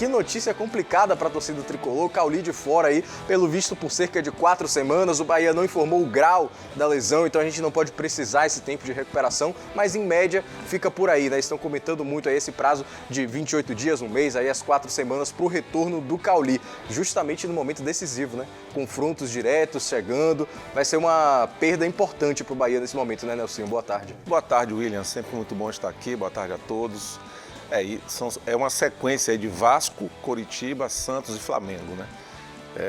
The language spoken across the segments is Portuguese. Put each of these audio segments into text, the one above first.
que notícia complicada para a torcida tricolor. Cauli de fora aí, pelo visto por cerca de 4 semanas. O Bahia não informou o grau da lesão, então a gente não pode precisar esse tempo de recuperação, mas em média fica por aí, né? Estão comentando muito aí esse prazo de 28 dias, um mês, aí as 4 semanas para o retorno do Cauli, justamente no momento decisivo, né? Confrontos diretos chegando, vai ser uma perda importante para o Bahia nesse momento, né, Nelson? Boa tarde. Boa tarde, William. Sempre muito bom estar aqui. Boa tarde a todos. É uma sequência de Vasco, Coritiba, Santos e Flamengo, né?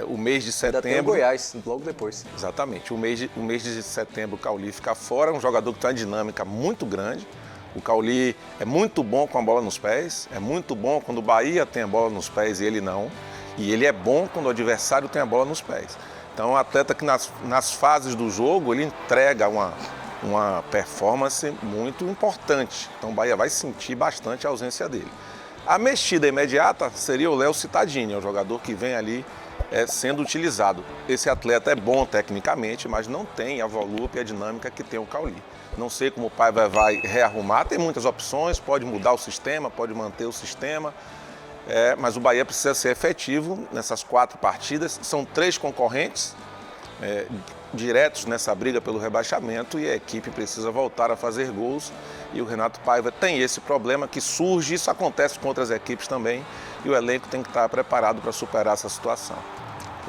O mês de setembro... Ainda tem o Goiás, logo depois. Exatamente. O mês de setembro, o Cauli fica fora. É um jogador que tem uma dinâmica muito grande. O Cauli é muito bom com a bola nos pés. É muito bom quando o Bahia tem a bola nos pés e ele não. E ele é bom quando o adversário tem a bola nos pés. Então, é um atleta que nas fases do jogo, ele entrega uma performance muito importante. Então, o Bahia vai sentir bastante a ausência dele. A mexida imediata seria o Léo Cittadini, é um jogador que vem ali sendo utilizado. Esse atleta é bom tecnicamente, mas não tem a volúpia e a dinâmica que tem o Cauli. Não sei como o Paiva vai rearrumar, tem muitas opções, pode mudar o sistema, pode manter o sistema, mas o Bahia precisa ser efetivo nessas 4 partidas. São 3 concorrentes diretos nessa briga pelo rebaixamento e a equipe precisa voltar a fazer gols. E o Renato Paiva tem esse problema que surge, isso acontece com outras equipes também, e o elenco tem que estar preparado para superar essa situação.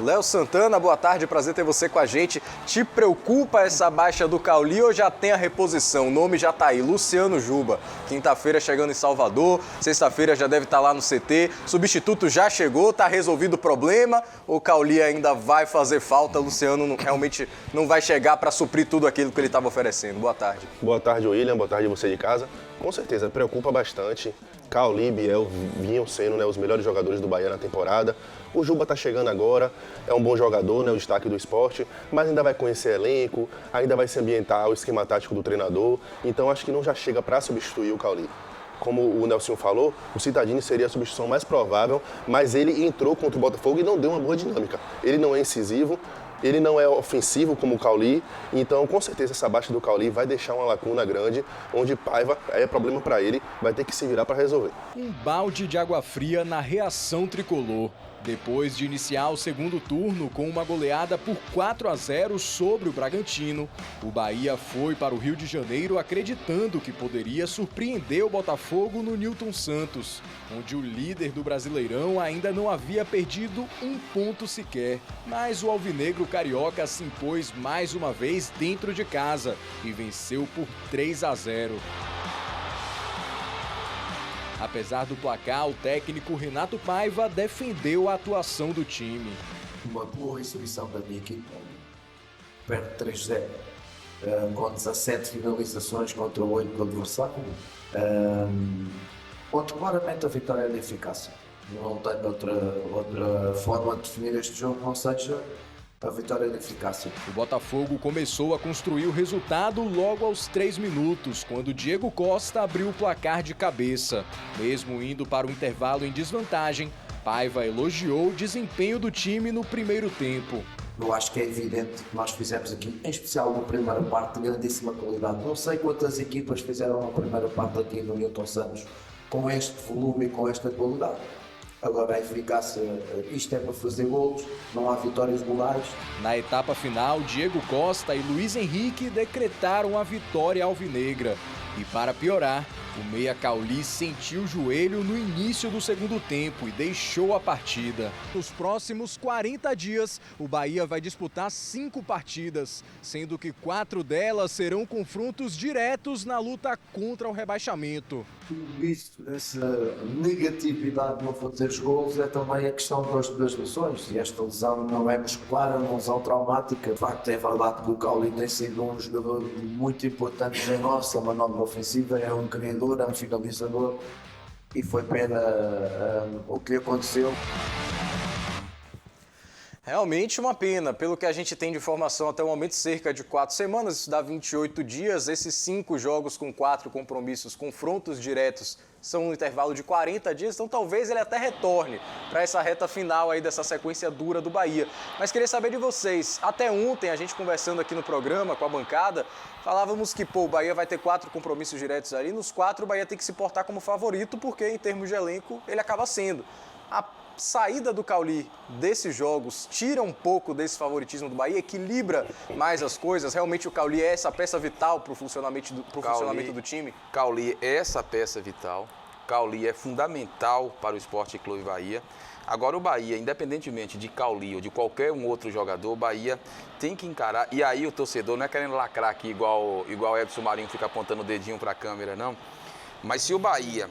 Léo Santana, boa tarde, prazer ter você com a gente. Te preocupa essa baixa do Cauli ou já tem a reposição? O nome já tá aí, Luciano Juba. Quinta-feira chegando em Salvador, sexta-feira já deve estar lá no CT. Substituto já chegou, tá resolvido o problema? O Cauli ainda vai fazer falta? O Luciano realmente não vai chegar para suprir tudo aquilo que ele estava oferecendo? Boa tarde. Boa tarde, William. Boa tarde você de casa. Com certeza, preocupa bastante. Cauli e Biel vinham sendo, né, os melhores jogadores do Bahia na temporada. O Juba está chegando agora, é um bom jogador, né, o destaque do esporte, mas ainda vai conhecer elenco, ainda vai se ambientar ao esquema tático do treinador, então acho que não já chega para substituir o Cauli. Como o Nelson falou, o Cittadini seria a substituição mais provável, mas ele entrou contra o Botafogo e não deu uma boa dinâmica. Ele não é incisivo, ele não é ofensivo como o Cauli, então com certeza essa baixa do Cauli vai deixar uma lacuna grande, onde Paiva é problema para ele, vai ter que se virar para resolver. Um balde de água fria na reação tricolor. Depois de iniciar o segundo turno com uma goleada por 4-0 sobre o Bragantino, o Bahia foi para o Rio de Janeiro acreditando que poderia surpreender o Botafogo no Newton Santos, onde o líder do Brasileirão ainda não havia perdido um ponto sequer. Mas o alvinegro carioca se impôs mais uma vez dentro de casa e venceu por 3-0. Apesar do placar, o técnico Renato Paiva defendeu a atuação do time. Uma boa exibição da minha equipe, perto de 3-0, com 17 finalizações contra 8 do adversário, onde claramente a vitória é de eficácia. Não tem outra forma de definir este jogo, não seja a vitória de eficácia. O Botafogo começou a construir o resultado logo aos 3 minutos, quando Diego Costa abriu o placar de cabeça. Mesmo indo para o intervalo em desvantagem, Paiva elogiou o desempenho do time no primeiro tempo. Eu acho que é evidente que nós fizemos aqui, em especial na primeira parte, de grandíssima qualidade. Não sei quantas equipas fizeram a primeira parte aqui no Newton Santos com este volume e com esta qualidade. Agora a eficácia, isto é para fazer golos, não há vitórias golares. Na etapa final, Diego Costa e Luiz Henrique decretaram a vitória alvinegra. E para piorar, o meia Cauli sentiu o joelho no início do segundo tempo e deixou a partida. Nos próximos 40 dias, o Bahia vai disputar 5 partidas, sendo que 4 delas serão confrontos diretos na luta contra o rebaixamento. Tudo isso, essa negatividade de não fazer os gols, é também a questão das lesões. E esta lesão não é muscular, é uma lesão traumática. De facto, é verdade que o Cauli tem sido um jogador muito importante na nossa manobra ofensiva, é um criador, é um finalizador, e foi pena o que aconteceu. Realmente uma pena, pelo que a gente tem de informação até o momento, cerca de 4 semanas, isso dá 28 dias, esses 5 jogos com 4 compromissos, confrontos diretos, são um intervalo de 40 dias, então talvez ele até retorne para essa reta final aí dessa sequência dura do Bahia. Mas queria saber de vocês, até ontem a gente conversando aqui no programa com a bancada, falávamos que o Bahia vai ter 4 compromissos diretos ali, nos 4 o Bahia tem que se portar como favorito, porque em termos de elenco ele acaba sendo. A saída do Cauli desses jogos tira um pouco desse favoritismo do Bahia, equilibra mais as coisas? Realmente o Cauli é essa peça vital para o funcionamento do time? Cauli é essa peça vital. Cauli é fundamental para o Sport Clube Bahia. Agora o Bahia, independentemente de Cauli ou de qualquer um outro jogador, o Bahia tem que encarar. E aí o torcedor não é querendo lacrar aqui igual o Edson Marinho fica apontando o dedinho para a câmera, não. Mas se o Bahia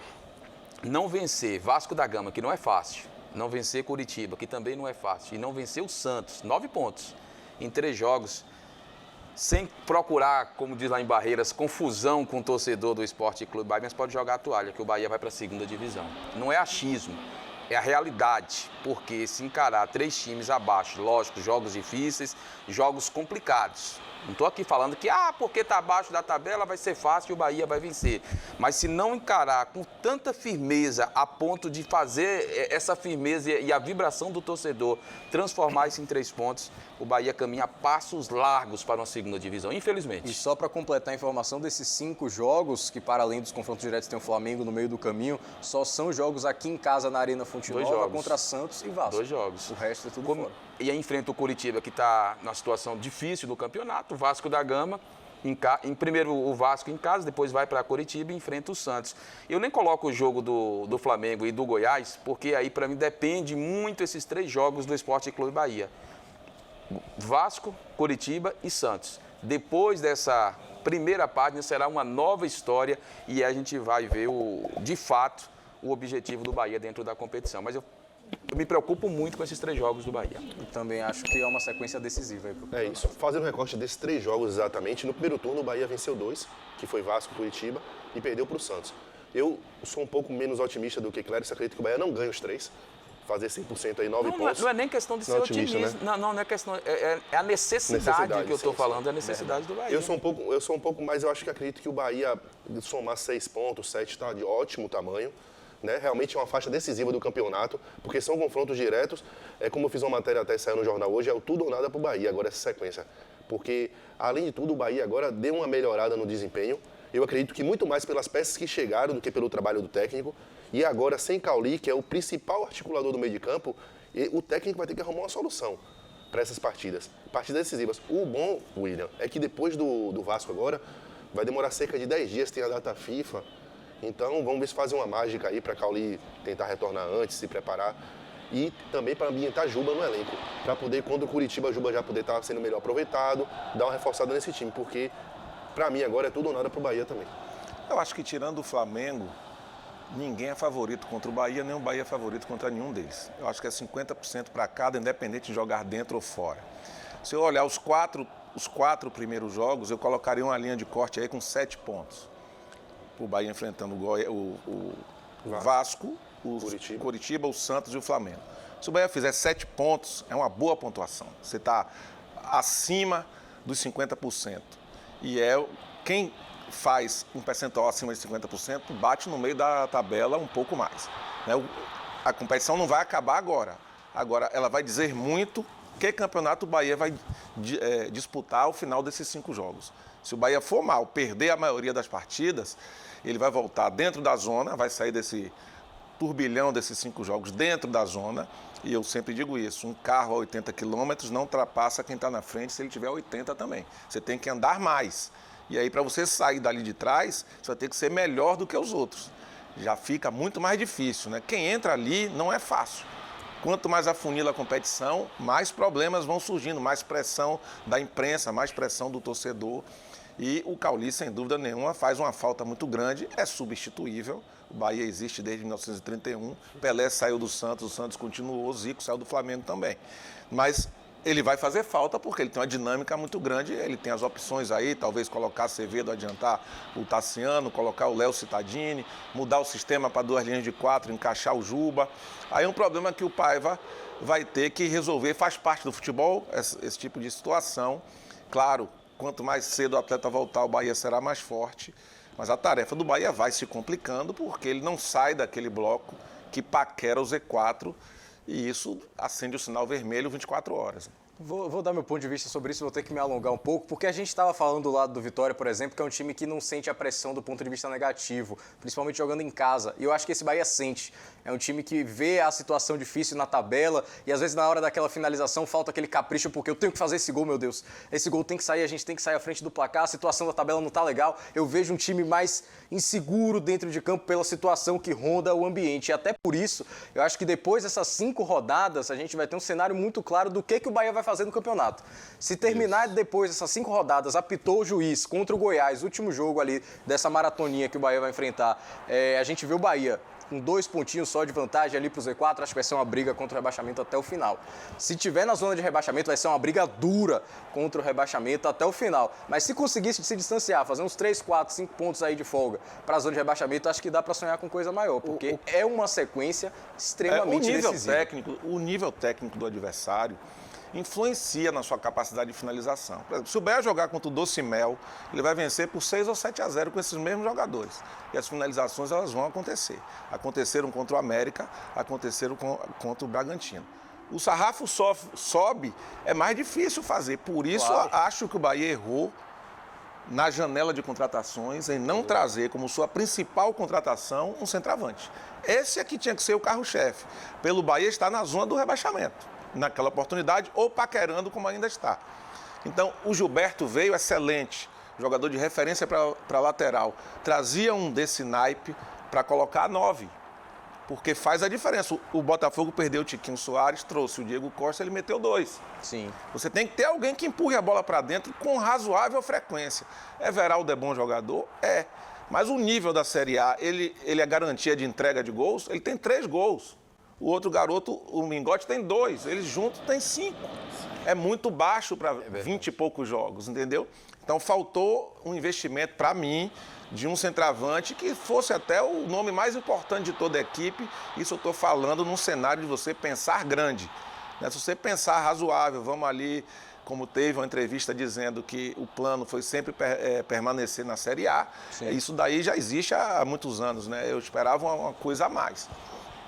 não vencer Vasco da Gama, que não é fácil, não vencer Curitiba, que também não é fácil, e não vencer o Santos, 9 pontos em 3 jogos, sem procurar, como diz lá em Barreiras, confusão com o torcedor do Sport Clube Bahia, mas pode jogar a toalha, que o Bahia vai para a 2ª divisão. Não é achismo, é a realidade, porque se encarar 3 times abaixo, lógico, jogos difíceis, jogos complicados. Não estou aqui falando que, porque está abaixo da tabela vai ser fácil e o Bahia vai vencer. Mas se não encarar com tanta firmeza a ponto de fazer essa firmeza e a vibração do torcedor transformar isso em 3 pontos, o Bahia caminha a passos largos para uma 2ª divisão, infelizmente. E só para completar a informação desses 5 jogos, que para além dos confrontos diretos tem o Flamengo no meio do caminho, só são jogos aqui em casa na Arena Fonte Nova contra Santos e Vasco. 2 jogos. O resto é tudo fora. E aí enfrenta o Curitiba, que está na situação difícil do campeonato, o Vasco da Gama, primeiro o Vasco em casa, depois vai para Curitiba e enfrenta o Santos. Eu nem coloco o jogo do Flamengo e do Goiás, porque aí para mim depende muito esses 3 jogos do Sport Clube Bahia. Vasco, Curitiba e Santos. Depois dessa primeira página será uma nova história e a gente vai ver, de fato, o objetivo do Bahia dentro da competição. Mas eu me preocupo muito com esses 3 jogos do Bahia. E também acho que é uma sequência decisiva aí pro É isso. Fazendo um recorte desses 3 jogos exatamente, no primeiro turno o Bahia venceu 2, que foi Vasco e Curitiba, e perdeu para o Santos. Eu sou um pouco menos otimista do que Cléris, acredito que o Bahia não ganha os 3. Fazer 100% aí, 9 pontos. Não é nem questão de ser otimista. Né? Não é questão. É a necessidade que eu estou falando, é a necessidade do Bahia. Eu sou um pouco mais, eu acho que acredito que o Bahia somar 6 pontos, 7 está de ótimo tamanho. Né? Realmente é uma faixa decisiva do campeonato, porque são confrontos diretos. É como eu fiz uma matéria até saiu no jornal hoje, é o tudo ou nada para o Bahia, agora essa sequência. Porque, além de tudo, o Bahia agora deu uma melhorada no desempenho. Eu acredito que muito mais pelas peças que chegaram do que pelo trabalho do técnico. E agora, sem Cauli, que é o principal articulador do meio de campo, o técnico vai ter que arrumar uma solução para essas partidas. Partidas decisivas. O bom, William, é que depois do Vasco agora, vai demorar cerca de 10 dias, tem a data FIFA. Então, vamos ver se fazem uma mágica aí para Cauli tentar retornar antes, se preparar. E também para ambientar Juba no elenco. Para poder, quando o Curitiba, Juba já poder estar sendo melhor aproveitado, dar uma reforçada nesse time. Porque, para mim, agora é tudo ou nada para o Bahia também. Eu acho que tirando o Flamengo, ninguém é favorito contra o Bahia, nem o Bahia é favorito contra nenhum deles. Eu acho que é 50% para cada, independente de jogar dentro ou fora. Se eu olhar os quatro primeiros jogos, eu colocaria uma linha de corte aí com 7 pontos. O Bahia enfrentando o Vasco, o Curitiba, o Santos e o Flamengo. Se o Bahia fizer 7 pontos, é uma boa pontuação. Você está acima dos 50%. E quem faz um percentual acima de 50%, bate no meio da tabela um pouco mais. Né? A competição não vai acabar agora. Agora, ela vai dizer muito que campeonato o Bahia vai disputar ao final desses 5 jogos. Se o Bahia for mal, perder a maioria das partidas, ele vai voltar dentro da zona, vai sair desse turbilhão desses 5 jogos dentro da zona. E eu sempre digo isso, um carro a 80 km não ultrapassa quem está na frente se ele tiver 80 também. Você tem que andar mais. E aí, para você sair dali de trás, você vai ter que ser melhor do que os outros. Já fica muito mais difícil, né? Quem entra ali não é fácil. Quanto mais afunila a competição, mais problemas vão surgindo, mais pressão da imprensa, mais pressão do torcedor. E o Cauli, sem dúvida nenhuma, faz uma falta muito grande, é substituível. O Bahia existe desde 1931, Pelé saiu do Santos, o Santos continuou, o Zico saiu do Flamengo também. Mas ele vai fazer falta porque ele tem uma dinâmica muito grande, ele tem as opções aí, talvez colocar Acevedo, adiantar o Tassiano, colocar o Léo Cittadini, mudar o sistema para 2 linhas de 4, encaixar o Juba. Aí é um problema que o Paiva vai ter que resolver, faz parte do futebol, esse tipo de situação. Claro, quanto mais cedo o atleta voltar, o Bahia será mais forte, mas a tarefa do Bahia vai se complicando porque ele não sai daquele bloco que paquera o Z4 e isso acende o sinal vermelho 24 horas. Vou dar meu ponto de vista sobre isso, vou ter que me alongar um pouco, porque a gente estava falando do lado do Vitória, por exemplo, que é um time que não sente a pressão do ponto de vista negativo, principalmente jogando em casa. E eu acho que esse Bahia sente. É um time que vê a situação difícil na tabela e às vezes na hora daquela finalização falta aquele capricho, porque eu tenho que fazer esse gol, meu Deus. Esse gol tem que sair, a gente tem que sair à frente do placar, a situação da tabela não tá legal. Eu vejo um time mais inseguro dentro de campo pela situação que ronda o ambiente. E até por isso, eu acho que depois dessas 5 rodadas, a gente vai ter um cenário muito claro do que o Bahia vai fazer no campeonato. Se terminar depois dessas 5 rodadas, apitou o juiz contra o Goiás, último jogo ali dessa maratoninha que o Bahia vai enfrentar, a gente vê o Bahia com 2 pontinhos só de vantagem ali pro Z4, acho que vai ser uma briga contra o rebaixamento até o final. Se tiver na zona de rebaixamento, vai ser uma briga dura contra o rebaixamento até o final. Mas se conseguisse se distanciar, fazer uns 3, 4, 5 pontos aí de folga para a zona de rebaixamento, acho que dá para sonhar com coisa maior, porque é uma sequência extremamente decisiva. O nível técnico do adversário influencia na sua capacidade de finalização. Por exemplo, se o Bahia jogar contra o Docimel, ele vai vencer por 6 ou 7-0 com esses mesmos jogadores. E as finalizações elas vão acontecer. Aconteceram contra o América, aconteceram contra o Bragantino. O sarrafo sobe, é mais difícil fazer. Por isso, acho que o Bahia errou na janela de contratações em não trazer como sua principal contratação um centroavante. Esse aqui tinha que ser o carro-chefe. Pelo Bahia estar na zona do rebaixamento naquela oportunidade, ou paquerando como ainda está. Então, o Gilberto veio excelente, jogador de referência para lateral. Trazia um desse naipe para colocar 9, porque faz a diferença. O Botafogo perdeu o Tiquinho Soares, trouxe o Diego Costa, ele meteu 2. Sim. Você tem que ter alguém que empurre a bola para dentro com razoável frequência. Everaldo é bom jogador? É. Mas o nível da Série A, ele é garantia de entrega de gols? Ele tem 3 gols. O outro garoto, o Mingote, tem 2. Eles juntos têm 5. É muito baixo para 20 e poucos jogos, entendeu? Então, faltou um investimento, para mim, de um centroavante que fosse até o nome mais importante de toda a equipe. Isso eu estou falando num cenário de você pensar grande. Né? Se você pensar razoável, vamos ali, como teve uma entrevista dizendo que o plano foi sempre permanecer na Série A. Sim. Isso daí já existe há muitos anos, né? Eu esperava uma coisa a mais.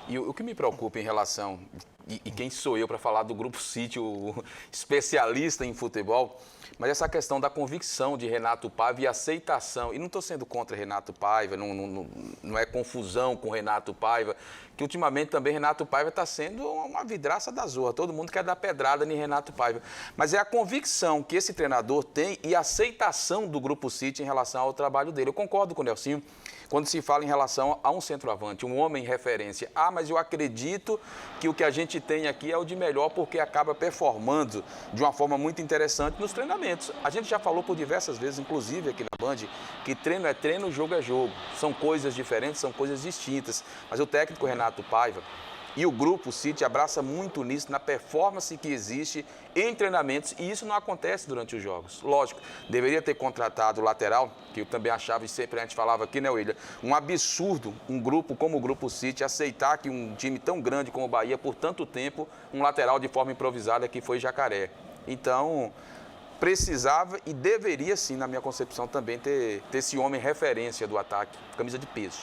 E o que me preocupa em relação, e quem sou eu para falar do Grupo City, o especialista em futebol, mas essa questão da convicção de Renato Paiva e aceitação, e não estou sendo contra Renato Paiva, não é confusão com Renato Paiva, que ultimamente também Renato Paiva está sendo uma vidraça da zorra, todo mundo quer dar pedrada em Renato Paiva, mas é a convicção que esse treinador tem e a aceitação do Grupo City em relação ao trabalho dele. Eu concordo com o Nelsinho, quando se fala em relação a um centroavante, um homem referência. Mas eu acredito que o que a gente tem aqui é o de melhor porque acaba performando de uma forma muito interessante nos treinamentos. A gente já falou por diversas vezes, inclusive aqui na Band, que treino é treino, jogo é jogo. São coisas diferentes, são coisas distintas. Mas o técnico Renato Paiva e o Grupo City abraça muito nisso, na performance que existe em treinamentos, e isso não acontece durante os jogos. Lógico, deveria ter contratado o lateral, que eu também achava, e sempre a gente falava aqui, né, William? Um absurdo um grupo como o Grupo City aceitar que um time tão grande como o Bahia, por tanto tempo, um lateral de forma improvisada que foi Jacaré. Então, precisava e deveria sim, na minha concepção, também ter esse homem referência do ataque, camisa de peso.